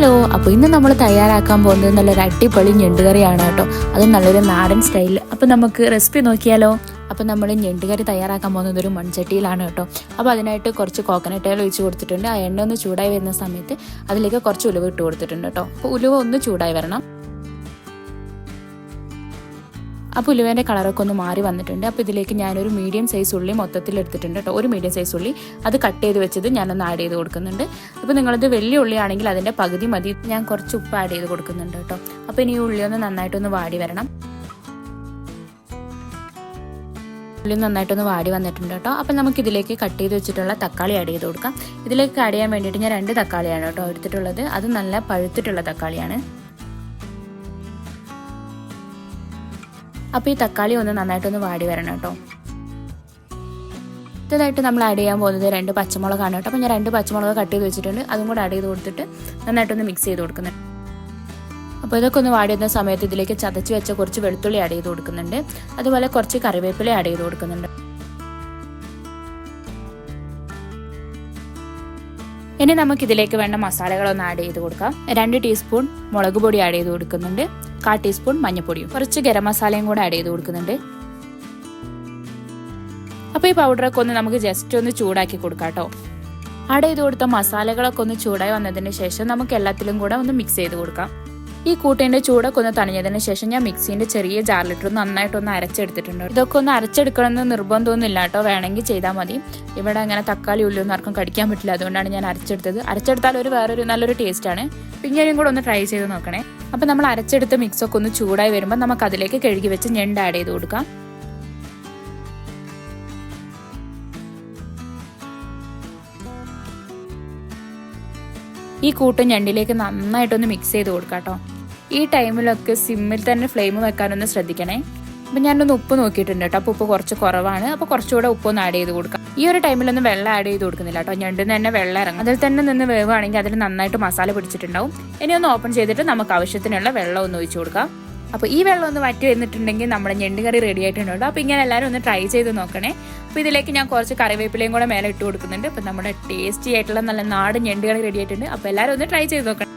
Hello, അപ്പോൾ ഇന്ന് നമ്മൾ തയ്യാറാക്കാൻ പോകുന്നത് നല്ലൊരു അടിപൊളി ഞണ്ടുകറിയാണ് കേട്ടോ. അത് നല്ലൊരു നാടൻ സ്റ്റൈലിൽ. അപ്പോൾ നമുക്ക് റെസിപ്പി നോക്കിയാലോ. അപ്പോൾ നമ്മൾ ഞണ്ടുകറി തയ്യാറാക്കാൻ പോകുന്നത് ഒരു മൺചട്ടിയിലാണ് കേട്ടോ. അപ്പോൾ അതിനായിട്ട് കുറച്ച് കോക്കനട്ട് ഓയിൽ ഒഴിച്ച് കൊടുത്തിട്ടുണ്ട്. ആ എണ്ണ ഒന്ന് ചൂടായി വരുന്ന സമയത്ത് അതിലേക്ക് കുറച്ച് ഉലുവ ഇട്ട് കൊടുത്തിട്ടുണ്ട് കേട്ടോ. അപ്പോൾ ഉലുവ ഒന്ന് ചൂടായി വരണം. അപ്പോൾ ഉലുവേൻ്റെ കളറൊക്കെ ഒന്ന് മാറി വന്നിട്ടുണ്ട്. അപ്പോൾ ഇതിലേക്ക് ഞാനൊരു മീഡിയം സൈസ് ഉള്ളി മൊത്തത്തിൽ എടുത്തിട്ടുണ്ട് കേട്ടോ. ഒരു മീഡിയം സൈസ് ഉള്ളി അത് കട്ട് ചെയ്ത് വെച്ചത് ഞാനൊന്ന് ആഡ് ചെയ്ത് കൊടുക്കുന്നുണ്ട്. അപ്പോൾ നിങ്ങളത് വലിയ ഉള്ളി ആണെങ്കിൽ അതിൻ്റെ പകുതി മതി. ഞാൻ കുറച്ച് ഉപ്പ് ആഡ് ചെയ്ത് കൊടുക്കുന്നുണ്ട് കേട്ടോ. അപ്പോൾ ഇനി ഈ ഉള്ളി ഒന്ന് നന്നായിട്ടൊന്ന് വാടി വരണം. ഉള്ളി നന്നായിട്ടൊന്ന് വാടി വന്നിട്ടുണ്ട് കേട്ടോ. അപ്പോൾ നമുക്ക് ഇതിലേക്ക് കട്ട് ചെയ്ത് വെച്ചിട്ടുള്ള തക്കാളി ആഡ് ചെയ്ത് കൊടുക്കാം. ഇതിലേക്ക് ആഡ് ചെയ്യാൻ വേണ്ടിയിട്ട് ഞാൻ 2 തക്കാളിയാണ് കേട്ടോ എടുത്തിട്ടുള്ളത്. അത് നല്ല പഴുത്തിട്ടുള്ള തക്കാളിയാണ്. അപ്പോൾ ഈ തക്കാളി ഒന്ന് നന്നായിട്ടൊന്ന് വാടി വരണം കേട്ടോ. അടുത്തതായിട്ട് നമ്മൾ ആഡ് ചെയ്യാൻ പോകുന്നത് 2 പച്ചമുളകാണ് കേട്ടോ. അപ്പോൾ ഞാൻ 2 പച്ചമുളക് കട്ട് ചെയ്ത് വെച്ചിട്ടുണ്ട്. അതും കൂടെ ആഡ് ചെയ്ത് കൊടുത്തിട്ട് നന്നായിട്ടൊന്ന് മിക്സ് ചെയ്ത് കൊടുക്കുന്നുണ്ട്. അപ്പോൾ ഇതൊക്കെ ഒന്ന് വാടി വരുന്ന സമയത്ത് ഇതിലേക്ക് ചതച്ച് വെച്ച കുറച്ച് വെളുത്തുള്ളി ആഡ് ചെയ്ത് കൊടുക്കുന്നുണ്ട്. അതുപോലെ കുറച്ച് കറിവേപ്പില ആഡ് ചെയ്ത് കൊടുക്കുന്നുണ്ട്. ഇനി നമുക്ക് ഇതിലേക്ക് വേണ്ട മസാലകളൊന്ന് ആഡ് ചെയ്ത് കൊടുക്കാം. 2 ടീസ്പൂൺ മുളക് പൊടി ആഡ് ചെയ്ത് കൊടുക്കുന്നുണ്ട്. 1/4 ടീസ്പൂൺ മഞ്ഞൾപ്പൊടിയും കുറച്ച് ഗരം മസാലയും കൂടെ ആഡ് ചെയ്ത് കൊടുക്കുന്നുണ്ട്. അപ്പോൾ ഈ പൗഡറൊക്കെ ഒന്ന് നമുക്ക് ജസ്റ്റ് ഒന്ന് ചൂടാക്കി കൊടുക്കാം കേട്ടോ. ആഡ് ചെയ്ത് കൊടുത്ത മസാലകളൊക്കെ ഒന്ന് ചൂടായി വന്നതിന് ശേഷം നമുക്ക് എല്ലാത്തിലും കൂടെ ഒന്ന് മിക്സ് ചെയ്ത് കൊടുക്കാം. ഈ കൂട്ടിൻ്റെ ചൂടൊക്കെ ഒന്ന് തണിഞ്ഞതിന് ശേഷം ഞാൻ മിക്സീൻ്റെ ചെറിയ ജാറിലിട്ട് നന്നായിട്ടൊന്ന് അരച്ചെടുത്തിട്ടുണ്ട്. ഇതൊക്കെ ഒന്ന് അരച്ചെടുക്കണമെന്ന് നിർബന്ധമൊന്നുമില്ല കേട്ടോ, വേണമെങ്കിൽ ചെയ്താൽ മതി. ഇവിടെ അങ്ങനെ തക്കാളി ഉള്ളിയൊന്നും ആർക്കും കടിക്കാൻ പറ്റില്ല, അതുകൊണ്ടാണ് ഞാൻ അരച്ചെടുത്തത്. അരച്ചെടുത്താൽ വേറൊരു നല്ലൊരു ടേസ്റ്റാണ്. പിന്നെയും കൂടെ ഒന്ന് ട്രൈ ചെയ്ത് നോക്കണേ. അപ്പോൾ നമ്മൾ അരച്ചെടുത്ത മിക്സൊക്കെ ഒന്ന് ചൂടായി വരുമ്പോൾ നമുക്ക് അതിലേക്ക് കഴുകി വെച്ച് ഞണ്ട് ആഡ് ചെയ്ത് കൊടുക്കാം. ഈ കൂട്ടും ഞണ്ടിലേക്ക് നന്നായിട്ടൊന്ന് മിക്സ് ചെയ്ത് കൊടുക്കാം കേട്ടോ. ഈ ടൈമിലൊക്കെ സിമ്മിൽ തന്നെ ഫ്ലെയിം വെക്കാനൊന്ന് ശ്രദ്ധിക്കണേ. അപ്പം ഞാനൊന്ന് ഉപ്പ് നോക്കിയിട്ടുണ്ട് കേട്ടോ. അപ്പോൾ ഉപ്പ് കുറച്ച് കുറവാണ്. അപ്പോൾ കുറച്ചുകൂടെ ഉപ്പൊന്ന് ആഡ് ചെയ്ത് കൊടുക്കാം. ഈ ഒരു ടൈമിലൊന്നും വെള്ളം ആഡ് ചെയ്ത് കൊടുക്കുന്നില്ല കേട്ടോ. ഞണ്ടിൽ തന്നെ വെള്ളം ഇറങ്ങും. അതിൽ തന്നെ നിന്ന് വേവുകയാണെങ്കിൽ അതിൽ നന്നായിട്ട് മസാല പിടിച്ചിട്ടുണ്ടാവും. ഇനി ഒന്ന് ഓപ്പൺ ചെയ്തിട്ട് നമുക്ക് ആവശ്യത്തിനുള്ള വെള്ളം ഒന്ന് ഒഴിച്ചു കൊടുക്കാം. അപ്പോൾ ഈ വെള്ളം ഒന്ന് വറ്റി വന്നിട്ടുണ്ടെങ്കിൽ നമ്മുടെ ഞണ്ട് കറി റെഡി ആയിട്ടുണ്ട്. അപ്പോൾ ഇങ്ങനെ എല്ലാവരും ഒന്ന് ട്രൈ ചെയ്ത് നോക്കണേ. അപ്പോൾ ഇതിലേക്ക് ഞാൻ കുറച്ച് കറിവേപ്പിലയും കൂടെ മേലെ ഇട്ട് കൊടുക്കുന്നുണ്ട്. അപ്പോൾ നമ്മുടെ ടേസ്റ്റി ആയിട്ടുള്ള നല്ല നാടൻ ഞണ്ട് കറി റെഡി ആയിട്ടുണ്ട്. അപ്പോൾ എല്ലാവരും ഒന്ന് ട്രൈ ചെയ്ത് നോക്കണം.